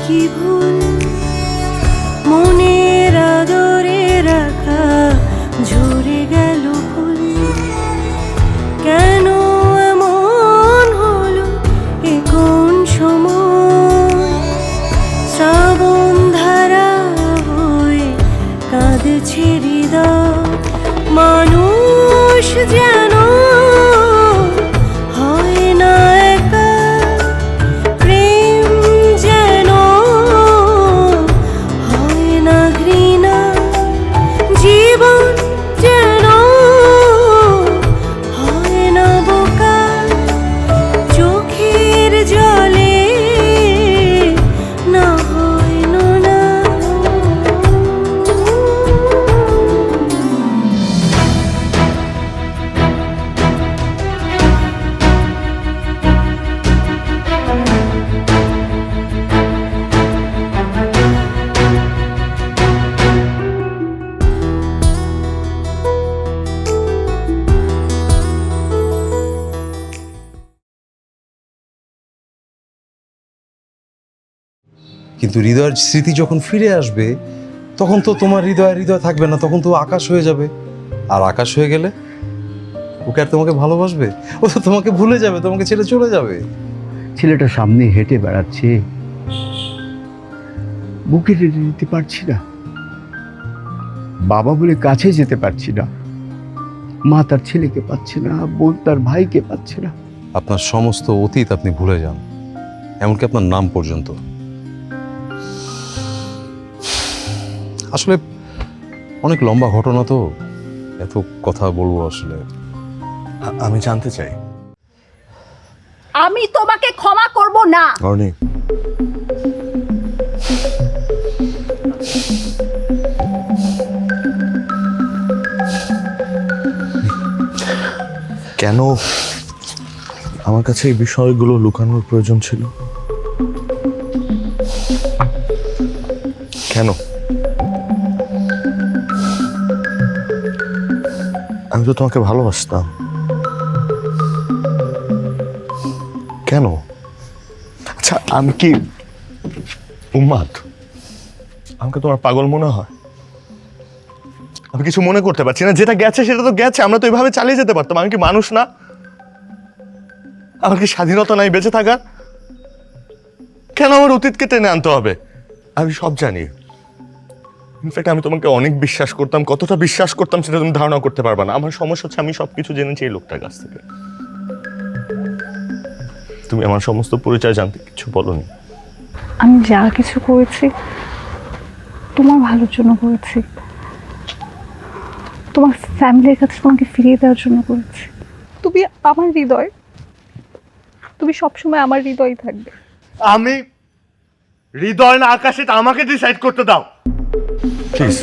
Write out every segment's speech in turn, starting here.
কি ভুল মনের আদরে রাখা ঝরে গেল ফুল কেন এমন হলো এ কোন সময় শ্রাবণ ধারা হয়ে কাঁদছে হৃদয় মানুষ যেন হয় না একা প্রেম যেন হয় না ঘৃণা জীবন যেন হয় না বোকা চোখের জলে না হয় নোনা কিন্তু হৃদয়ের স্মৃতি যখন ফিরে আসবে তখন তো তোমার হৃদয় থাকবে না, তখন তো আকাশ হয়ে যাবে। আর আকাশ হয়ে গেলে ওকে আর তোমাকে ভালোবাসবে? ও তো তোমাকে ভুলে যাবে, তোমাকে ছেড়ে চলে যাবে। ছেলেটা সামনে হেঁটে বেড়াচ্ছে, বুকে টেনে নিতে পারছি না, বাবা বলে কাছে যেতে পারছি না, মা তার ছেলেকে পাচ্ছে না, বোন তার ভাইকে পাচ্ছে না। আপনার সমস্ত অতীত আপনি ভুলে যান, এমনকি আপনার নাম পর্যন্ত। আসলে অনেক লম্বা ঘটনা তো, এত কথা বলবো আসলে। আমি জানতে চাই। আমি তোমাকে ক্ষমা করব না। অর্ণি, কেন আমার কাছে এই বিষয়গুলো লুকানোর প্রয়োজন ছিল? কেন? আমি তো তোমাকে ভালোবাসতাম। কেন? আচ্ছা, আমি কি উন্মাদ? আমাকে তোমার পাগল মনে হয়? আমি কিছু মনে করতে পারছি না। যেটা গেছে সেটা তো গেছে, আমরা তো এভাবে চালিয়ে যেতে পারতাম। আমি কি মানুষ না? আমার কি স্বাধীনতা নাই বেঁচে থাকার? কেন আমার অতীতকে টেনে আনতে হবে? আমি সব জানি। ইনফ্যাক্ট আমি তোমাকে অনেক বিশ্বাস করতাম। কতটা বিশ্বাস করতাম সেটা তুমি ধারণা করতে পারবে না। আমার সমস্যা হচ্ছে আমি সবকিছু জেনেছি এই লোকটার কাছ থেকে। তুমি আমার সমস্ত পরিচয় জানতে কিছু বলোনি। আমি যা কিছু করেছি তোমার ভালোর জন্য করেছি, তোমার ফ্যামিলির কাছে তোমাকে ফিরিয়ে দেওয়ার জন্য করেছি। তুমি আমার হৃদয়, তুমি সবসময় আমার হৃদয় থাকবে। আমি হৃদয় না আকাশ, এটা আমাকে ডিসাইড করতে দাও প্লিজ।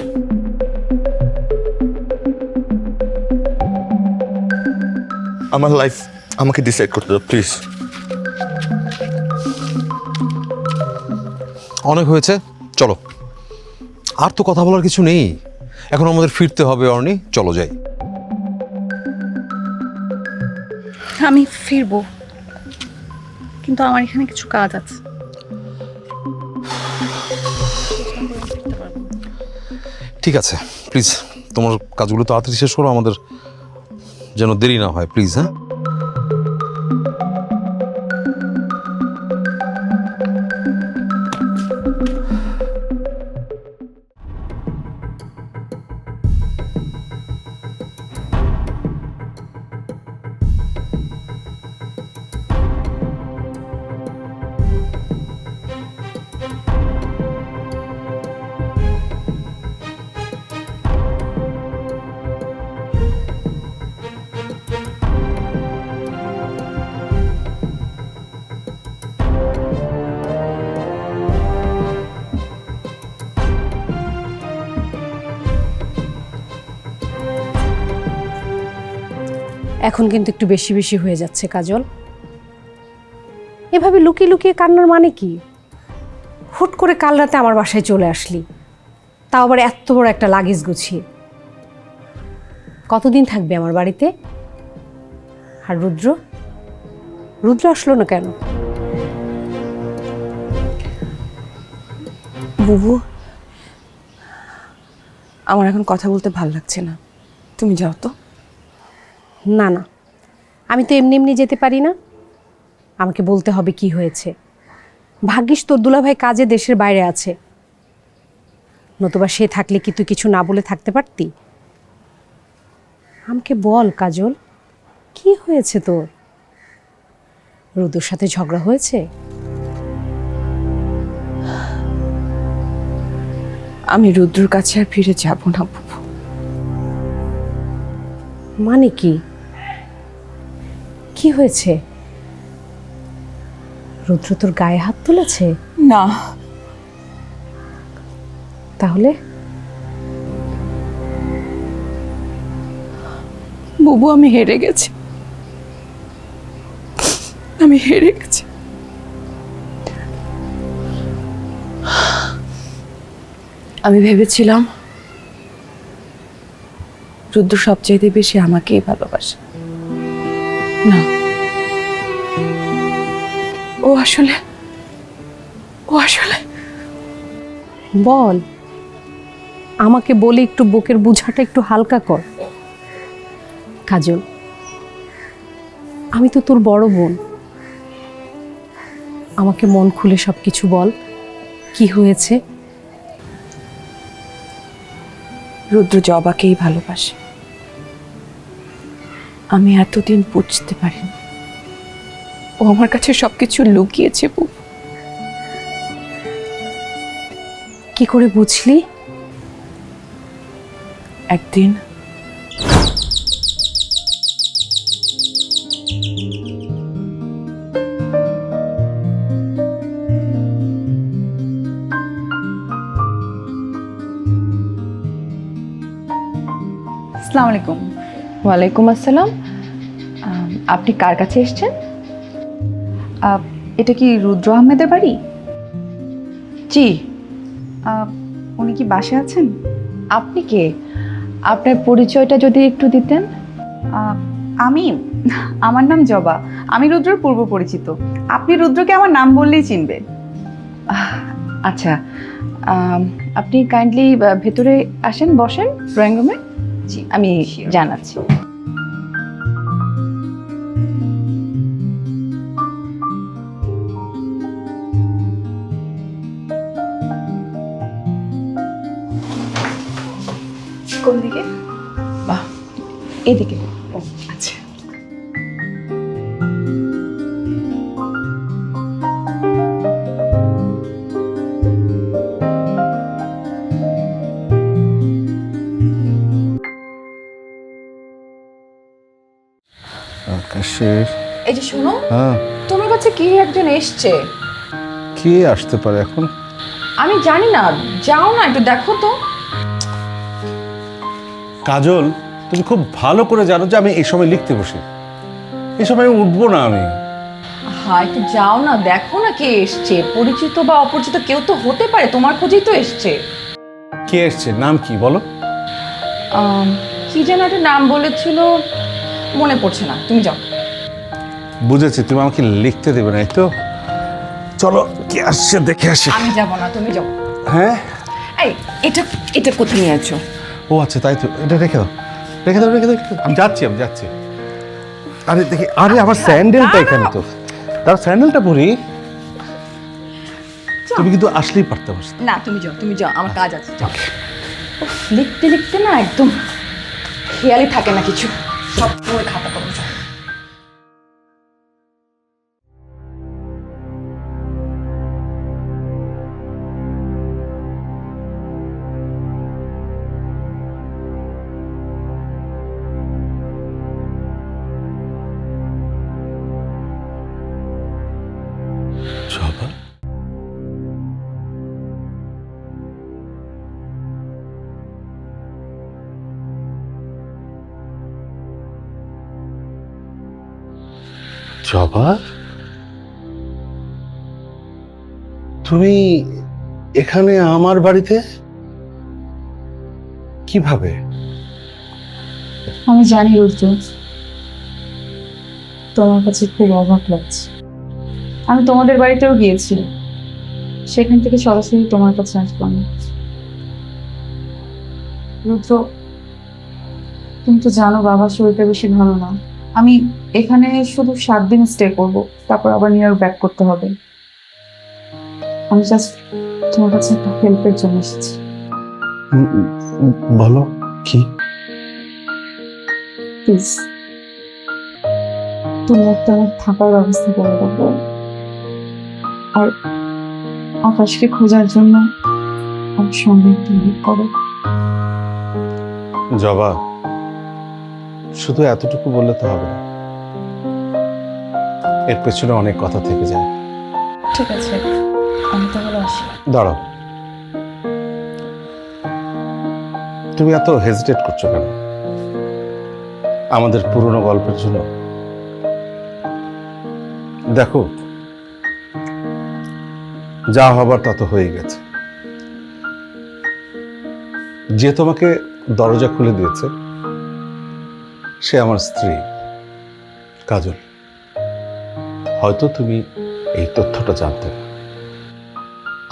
আমার লাইফ আমাকে ডিসাইড করতে দাও প্লিজ। অনেক হয়েছে, চলো। আর তো কথা বলার কিছু নেই, এখন আমাদের ফিরতে হবে। অর্ণি, চলো যাই। আমি ফিরবো, কিন্তু আমার এখানে কিছু কাজ আছে। ঠিক আছে, প্লিজ তোমার কাজগুলো তাড়াতাড়ি শেষ করো, আমাদের যেন দেরি না হয়, প্লিজ। হ্যাঁ, এখন কিন্তু একটু বেশি বেশি হয়ে যাচ্ছে কাজল। এভাবে লুকিয়ে লুকিয়ে কান্নার মানে কি? হুট করে কাল রাতে আমার বাসায় চলে আসলি, তাও আবার এত বড় একটা লাগেজ গুছিয়ে। কতদিন থাকবে আমার বাড়িতে? আর রুদ্র রুদ্র আসলো না কেন? বুবু, আমার এখন কথা বলতে ভাল লাগছে না, তুমি যাও তো। না না, আমি তো এমনি এমনি যেতে পারি না, আমাকে বলতে হবে কি হয়েছে। ভাগ্যিস তোর দুলাভাই কাজে দেশের বাইরে আছে, নতুবা সে থাকলে কি তুই কিছু না বলে থাকতে পারতি? আমাকে বল কাজল, কি হয়েছে তোর? রুদ্রর সাথে ঝগড়া হয়েছে? আমি রুদ্রর কাছে আর ফিরে যাব না বুবু। মানে কি? কি হয়েছে? রুদ্র তোর গায়ে হাত তুলেছে? না, তাহলে? বুবু, আমি হেরে গেছি, আমি হেরে গেছি। আমি ভেবেছিলাম রুদ্র সবচাইতে বেশি আমাকেই ভালোবাসে। না, ও আসলে বল, আমাকে বলে একটু বুকের বোঝাটা একটু হালকা কর। কাজল, আমি তো তোর বড় বোন, আমাকে মন খুলে সব কিছু বল, কি হয়েছে? রুদ্র জবাকেই ভালোবাসে। আমি এতদিন বুঝতে পারিনি, ও আমার কাছে সবকিছু লুকিয়েছে বুবু। কি করে বুঝলি? একদিন আসসালামু আলাইকুম। ওয়ালাইকুম আসসালাম। আপনি কার কাছে এসেছেন? এটা কি রুদ্র আহমেদের বাড়ি? জি। উনি কি বাসায় আছেন? আপনি কে? আপনার পরিচয়টা যদি একটু দিতেন। আমার নাম জবা, আমি রুদ্রর পূর্ব পরিচিত। আপনি রুদ্রকে আমার নাম বললেই চিনবে। আচ্ছা, আপনি কাইন্ডলি ভেতরে আসেন, বসেন ড্রয়িং রুমে। জি, আমি জানাচ্ছি। কোন দিকে? বাহ, এদিকে। ও আচ্ছা। আকাশের এই যে শোনো, হ্যাঁ, তোমার কাছে কি একজন এসছে। কে আসতে পারে এখন? আমি জানি না, যাও না একটু দেখো তো। কাজল, তুমি খুব ভালো করে জানো যে আমি এই সময় লিখতে বসি, এই সময় আমি উঠবো না। আমি হ্যাঁ, একটু যাও না, দেখো না কে এসছে। পরিচিত বা অপরিচিত কেউ তো হতে পারে, তোমার খোঁজেই তো এসছে। কে এসছে? নাম কি বলো? কি যেন একটা নাম বলেছিল, মনে পড়ছে না, তুমি যাও। বুঝেছি, তুমি আমাকে লিখতে দেবে না, এই তো। চলো, কে আসছে দেখে আসি। আমি যাব না, তুমি যাও। হ্যাঁ, এই এটা কোথায় নিয়ে আছো? ও আচ্ছা, তাই তো। এটা রেখে দাও, রেখে দাও, রেখে দাও। আমি যাচ্ছি। আরে দেখি, আরে আমার স্যান্ডেলটা এখানে তো, তার স্যান্ডেলটা পরি। তুমি কিন্তু আসলেই পারতাম। না, তুমি যাও, আমার কাজ আছে, যাও। লিখতে লিখতে না একদম খেয়ালই থাকে না কিছু, সব সময় খাতা কলম। জবা, জবা, তুমি এখানে আমার বাড়িতে কিভাবে? আমি জানি রুদ্র, তোমার কাছে খুব অবাক লাগছে। আমি তোমাদের বাড়িতেও গিয়েছি, সেখান থেকে সরাসরি তোমার কাছে আসবো আমি। রুদ্র, তুমি তো জানো বাবার শরীরটা বেশি ভালো না। আমি এখানে শুধু 7 দিন স্টে করব, তারপর আবার নিউ ইয়র্ক ব্যাক করতে হবে। আমি জাস্ট তোমার কাছে একটা হেল্পের জন্য এসেছি। বলো কি? প্লিজ তুমি একটা আমার থাকার ব্যবস্থা করে দেবো, আর আকাশকে খোঁজার জন্য আমার সঙ্গে একটু হেল্প করো। জবা, শুধু এতটুকু বললে তো হবে না, এর পেছনে অনেক কথা থেকে যায়। ঠিক আছে, আমি তাহলে আসি। দাঁড়াও, তুমি এত হেজিটেট করছো কেন? আমাদের পুরনো গল্পের জন্য? দেখো, যা হবার তা তো হয়ে গেছে। যে তোমাকে দরজা খুলে দিয়েছে সে আমার স্ত্রী কাজল। হয়তো তুমি এই তথ্যটা জানতে না।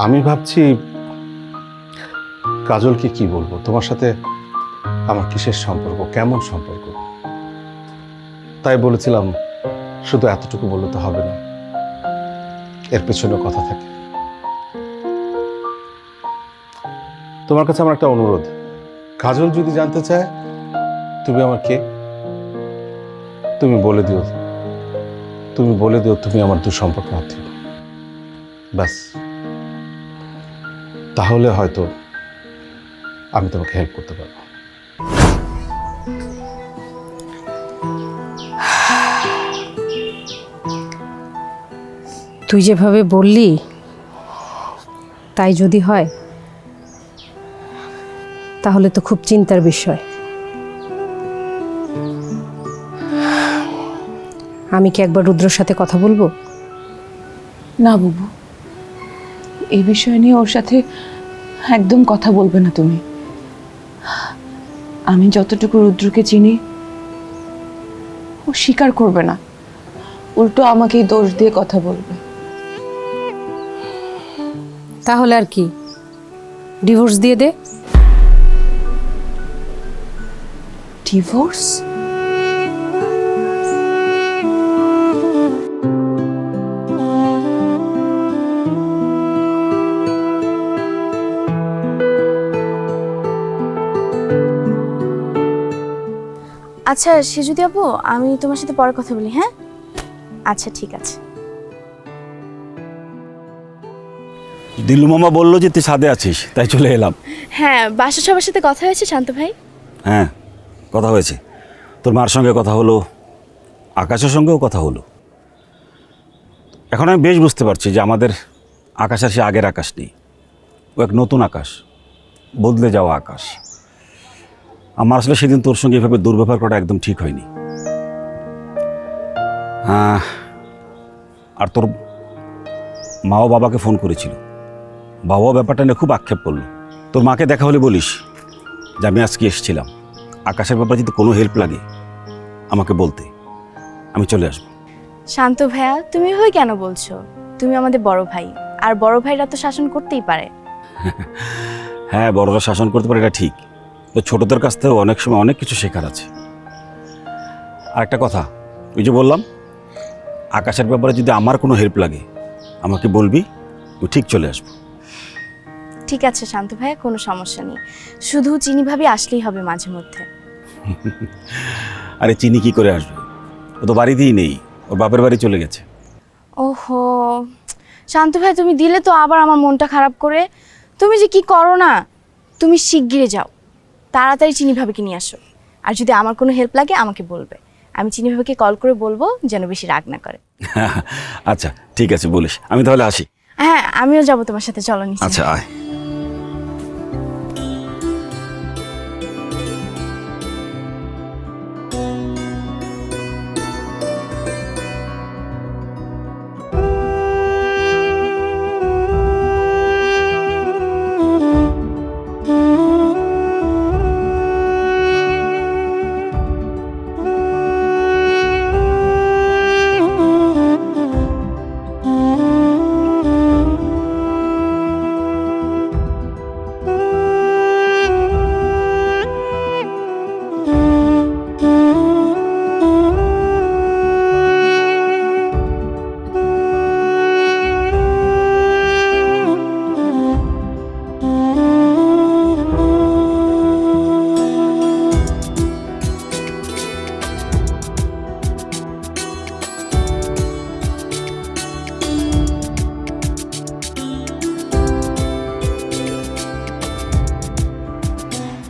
আমি ভাবছি কাজলকে কি বলবো, তোমার সাথে আমার কিসের সম্পর্ক, কেমন সম্পর্ক। তাই বলেছিলাম শুধু এতটুকু বললে তো হবে না, এর পেছনে কথা থাকে। তোমার কাছে আমার একটা অনুরোধ, কাজল যদি জানতে চায় তুমি আমার কে, তুমি বলে দিও, তুমি আমার দুঃসম্পর্ক আত্মীয়। ব্যাস, তাহলে হয়তো আমি তোমাকে হেল্প করতে পারবো। তুই যেভাবে বললি তাই যদি হয় তাহলে তো খুব চিন্তার বিষয়। আমি কি একবার রুদ্রর সাথে কথা বলবো? না বুবু, এই বিষয় নিয়ে ওর সাথে একদম কথা বলবে না তুমি। আমি যতটুকু রুদ্রকে চিনি ও স্বীকার করবে না, উল্টো আমাকেই দোষ দিয়ে কথা বলবে। তাহলে আর কি, ডিভোর্স দিয়ে দে। ডিভোর্স? আচ্ছা সেজুদি আপু, আমি তোমার সাথে পরে কথা বলি। হ্যাঁ আচ্ছা ঠিক আছে। দিল্লু মামা বললো যে তুই ছাদে আছিস, তাই চলে এলাম। হ্যাঁ, বাসার সবার সাথে কথা হয়েছে শান্ত ভাই? হ্যাঁ, কথা হয়েছে। তোর মার সঙ্গে কথা হলো, আকাশের সঙ্গেও কথা হলো। এখন আমি বেশ বুঝতে পারছি যে আমাদের আকাশ আর সে আগের আকাশ নেই, ও এক নতুন আকাশ, বদলে যাওয়া আকাশ। আমার আসলে সেদিন তোর সঙ্গে এভাবে দুর্ব্যবহার করা একদম ঠিক হয়নি। হ্যাঁ, আর তোর মাও বাবাকে ফোন করেছিল, বাবাও ব্যাপারটা নিয়ে খুব আক্ষেপ করলো। তোর মাকে দেখা হলে বলিস যে আমি আজকে এসেছিলাম, আকাশের ব্যাপারে যদি কোনো হেল্প লাগে আমাকে বলতে, আমি চলে আসবো। শান্ত ভাইয়া, তুমি এভাবে কেন বলছো? তুমি আমাদের বড় ভাই, আর বড় ভাইরা তো শাসন করতেই পারে। হ্যাঁ, বড়রা শাসন করতে পারে, এটা ঠিক। তো ছোটদের কাছ থেকেও অনেক সময় অনেক কিছু শেখার আছে। আর একটা কথা, ওই যে বললাম, আকাশের ব্যাপারে যদি আমার কোনো হেল্প লাগে আমাকে বলবি, ও ঠিক চলে আসবো। ঠিক আছে শান্ত ভাইয়া, কোনো সমস্যা নেই। শুধু চিনি ভাবি আসলেই হবে মাঝে মধ্যে। আরে চিনি কি করে আসবে, ও তো বাড়িতেই নেই, ওর বাপের বাড়ি চলে গেছে। ওহো শান্ত ভাই, তুমি দিলে তো আবার আমার মনটা খারাপ করে। তুমি যে কি করো না, তুমি শিগগিরে যাও, তাড়াতাড়ি চিনি ভাবিকে নিয়ে আসো। আর যদি আমার কোনো হেল্প লাগে আমাকে বলবে, আমি চিনি ভাবিকে কল করে বলবো যেন বেশি রাগ না করে। আচ্ছা ঠিক আছে, বলিস। আমি তাহলে আসি। হ্যাঁ, আমিও যাবো তোমার সাথে, চলো নিচে। আচ্ছা আয়।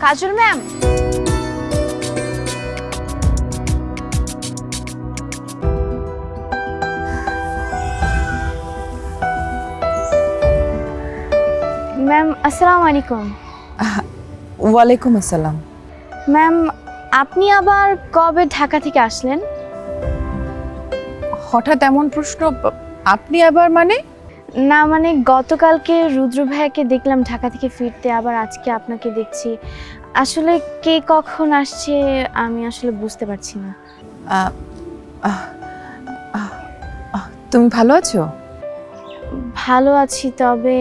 কাজল ম্যাম, ম্যাম আসসালামু আলাইকুম। ওয়ালাইকুম আসসালাম। ম্যাম, আপনি আবার কবে ঢাকা থেকে আসলেন? হঠাৎ এমন প্রশ্ন, আপনি আবার মানে? না মানে গতকালকে রুদ্র ভাইয়াকে দেখলাম ঢাকা থেকে ফিরতে, আবার আজকে আপনাকে দেখছি। আসলে কে কখন আসছে আমি আসলে বুঝতে পারছি না। তুমি ভালো আছো? ভালো আছি, তবে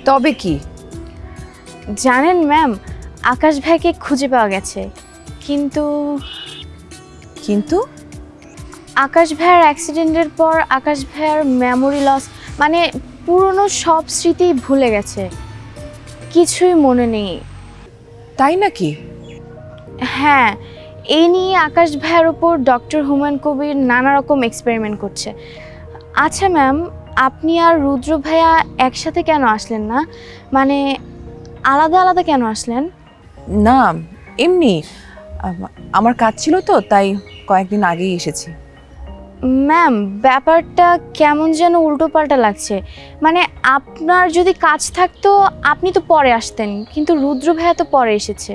তবে কি? জানেন ম্যাম, আকাশ ভাইকে খুঁজে পাওয়া গেছে, কিন্তু কিন্তু আকাশ ভাইয়ার অ্যাক্সিডেন্টের পর আকাশ ভাইয়ার মেমোরি লস, মানে পুরনো সব স্মৃতি ভুলে গেছে, কিছুই মনে নেই। তাই নাকি? হ্যাঁ, এই নিয়ে আকাশ ভাইয়ার উপর ডক্টর হুমায়ুন কবির নানা রকম এক্সপেরিমেন্ট করছে। আচ্ছা ম্যাম, আপনি আর রুদ্র ভাইয়া একসাথে কেন আসলেন না? মানে আলাদা আলাদা কেন আসলেন? না, এমনি আমার কাজ ছিল তো, তাই কয়েকদিন আগেই এসেছি। ম্যাম, ব্যাপারটা কেমন যেন উল্টোপাল্টা লাগছে। মানে আপনার যদি কাজ থাকতো আপনি তো পরে আসতেন, কিন্তু রুদ্র ভাইয়া তো পরে এসেছে।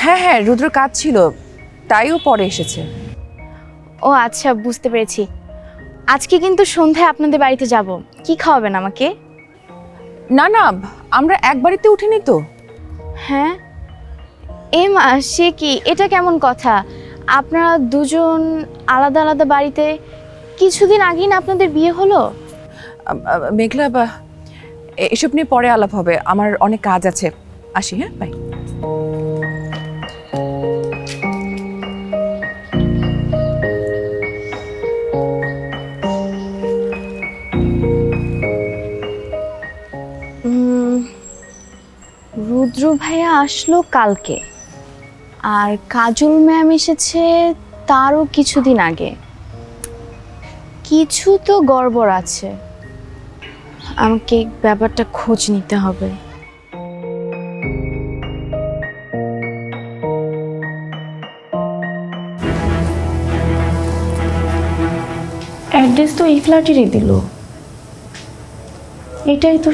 হ্যাঁ হ্যাঁ, রুদ্র কাজ ছিল, তাইও পরে এসেছে। ও আচ্ছা, বুঝতে পেরেছি। আজকে কিন্তু সন্ধ্যায় আপনাদের বাড়িতে যাব, কি খাওয়াবেন আমাকে? না না, আমরা এক বাড়িতে উঠিনি তো। হ্যাঁ, এ মা, সে কি? এটা কেমন কথা? আপনারা দুজন আলাদা আলাদা বাড়িতে? কিছুদিন আগেই না আপনাদের বিয়ে হলো। মেঘলা, এসব নিয়ে পরে আলাপ হবে, আমার অনেক কাজ আছে, আসি। হ্যাঁ, বাই। রুদ্র ভাইয়া আসলো কালকে, আর কাজল ম্যাম এসেছে তারও কিছুদিন আগে। কিছু তো গড়বড় আছে, আমাকে ব্যাপারটা খোঁজ নিতে হবে। অ্যাড্রেস তো এই ফ্ল্যাটেরই দিল, এটাই তো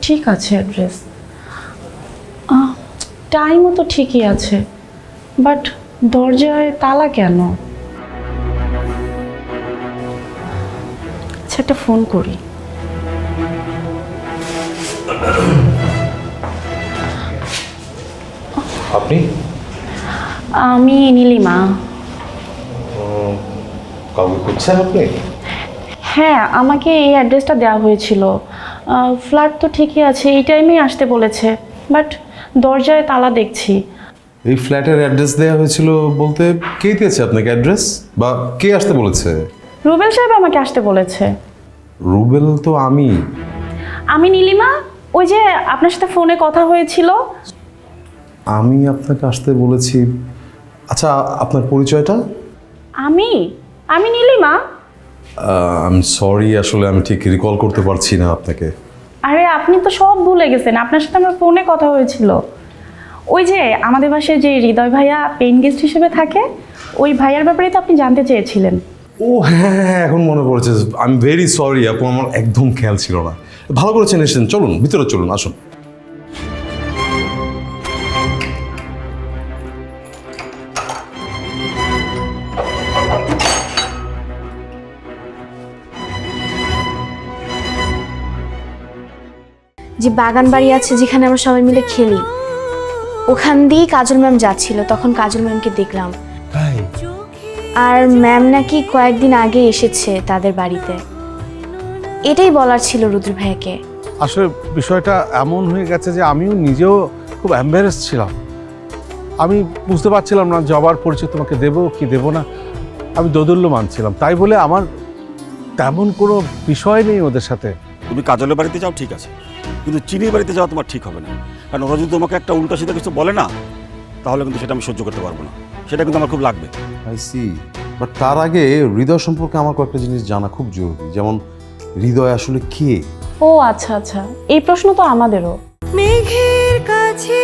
ঠিক আছে অ্যাড্রেস। টাইমও তো ঠিকই আছে, বাট দরজায় তালা কেন? আচ্ছা, একটা ফোন করি। আপনি? আমি নীলিমা। কাউকে খুঁজছেন আপনি? হ্যাঁ, আমাকে এই অ্যাড্রেসটা দেওয়া হয়েছিল। ফ্ল্যাট তো ঠিকই আছে, এই টাইমেই আসতে বলেছে, বাট দরজায় তালা দেখছি। এই ফ্ল্যাটের অ্যাড্রেস দেওয়া হয়েছিল বলতে কে দিয়েছে আপনাকে অ্যাড্রেস, বা কে আসতে বলেছে? রুবেল সাহেব আমাকে আসতে বলেছে। রুবেল তো আমি নীলিমা, ওই যে আপনার সাথে ফোনে কথা হয়েছিল। আমি আপনাকে আসতে বলেছি। আচ্ছা, আপনার পরিচয়টা? আমি নীলিমা। আই এম সরি, আসলে আমি ঠিক রিকল করতে পারছি না আপনাকে। আরে আপনি তো সব ভুলে গেছেন, আপনার সাথে আমার ফোনে কথা হয়েছিল। ওই যে আমাদের বাসায় যে হৃদয় ভাইয়া পেইন গেস্ট হিসেবে থাকে, ওই ভাইয়ার ব্যাপারে তো আপনি জানতে চেয়েছিলেন। ও হ্যাঁ, এখন মনে পড়েছে। আই এম ভেরি সরি আপু, আমার একদম খেয়াল ছিল না। ভালো করেছেন এসেছেন, চলুন ভিতরে চলুন, আসুন। যে বাগান বাড়ি আছে যেখানে আমরা সবাই মিলে খেলি, ওখান দিয়েই কাজল ম্যাম যাচ্ছিল, তখন কাজল ম্যামকে দেখলাম। আর ম্যাম নাকি কয়েকদিন আগে এসেছে তাদের বাড়িতে, এটাই বলার ছিল রুদ্র ভাইয়াকে। আসলে বিষয়টা এমন হয়ে গেছে যে আমিও নিজেও খুব এম্বারেস ছিলাম। আমি বুঝতে পারছিলাম না জবার পরিচয় তোমাকে দেবো কি দেবো না। আমি দোদুল্যমান ছিলাম, তাই বলে আমার তেমন কোনো বিষয় নেই ওদের সাথে। তুমি কাজলের বাড়িতে যাও ঠিক আছে, কিন্তু চিনির বাড়িতে যাওয়া তোমার ঠিক হবে না। কারণ ওরা যদি তোমাকে একটা উল্টা সিধা কিছু বলে না, তাহলে কিন্তু সেটা আমি সহ্য করতে পারবো না, সেটা কিন্তু আমার খুব লাগবে। আই সি, বাট তার আগে হৃদয় সম্পর্কে আমার কয়েকটা জিনিস জানা খুব জরুরি। যেমন হৃদয় আসলে কে? ও আচ্ছা আচ্ছা, এই প্রশ্ন তো আমাদেরও। মেঘের কাছে